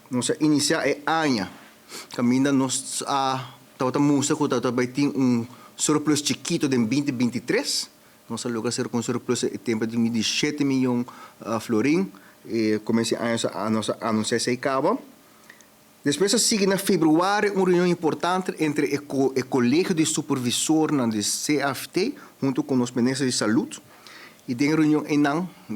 nós iniciar é anha. Caminha nós tava música que tava tem surplus chiquito de 2023. Nós logo ser com surplus tempo de 17 milhões florim. Comecei a nossa anunciar se acaba. Depois sigue na fevereiro uma reunião importante entre o colégio de supervisor na CFT junto com os ministros de saúde. E tem reunião em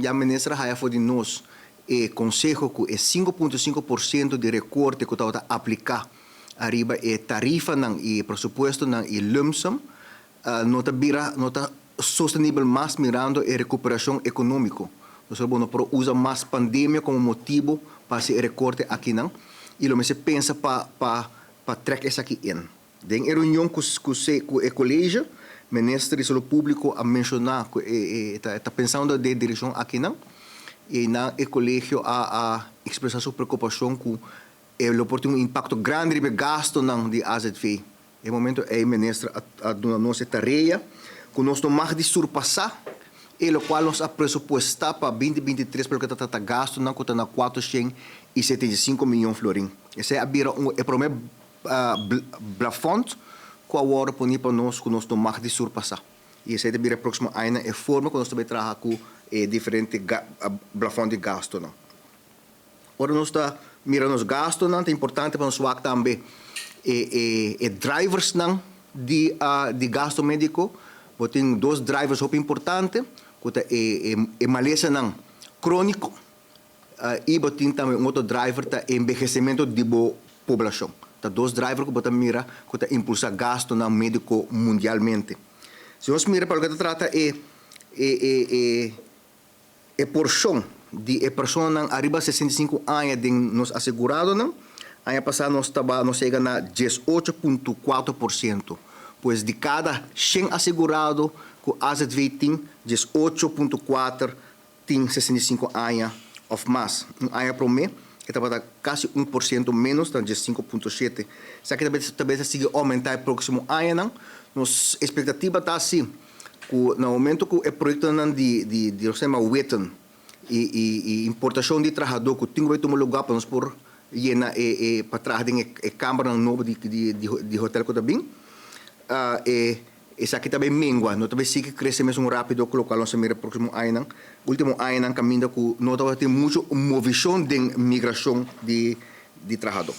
já a ministra já foi de nós e conselho que é 5,5% de recorte que está a aplicar arriba e tarifa e presupuesto e lump sum nota sustentável mais mirando a recuperação econômica. Nós vamos usar mais pandemia como motivo para esse recorte aqui e lo se pensa para trazer isso aqui in. Tem reunião com o colégio, ministro de saúde público a mencionar que está pensando de direção aqui e o colégio a expressar sua preocupação com ele pode ter impacto grande no gasto de AZV. No momento é o ministro a nossa tarefa que nós não mais de surpassar e o qual nós a pressupostar para 2023 porque está gasto na conta na 475 milhões florim. Esse é a primeiro plafond que agora põe para nós que nós não mais de surpassar. E esse é a próxima ano é forma que nós também trabalhamos com diferentes plafond de gasto. Agora nós está mirando os gastos, é importante para nós também drivers de gasto médico. Tem dois drivers muito importantes, que é maleza crônico e tem também outro driver que envelhecimento da população. Tá dois drivers que mira que impulsa gasto médico mundialmente. Se nós mira para o que trata porção de pessoas arriba de 65 anos de nos assegurados, ano passado nós chega a 18,4%. Pois de cada 100 assegurados que o AZV tem, 18,4 tem 65 anos ou mais. Ano para o mês, que estava quase 1% menos, então 5,7. Se aqui também se aumentar no próximo ano, nossa expectativa está assim, que no momento que o projeto de Weton e importação de trabalhador que tem que tomar lugar para nós por para trás de câmara nova de hotel que também, essa aqui também mengua, não também sigue crescimento rápido, colocar nós no próximo ano, último ano caminho que não tem muita movição de migração de trabalhador.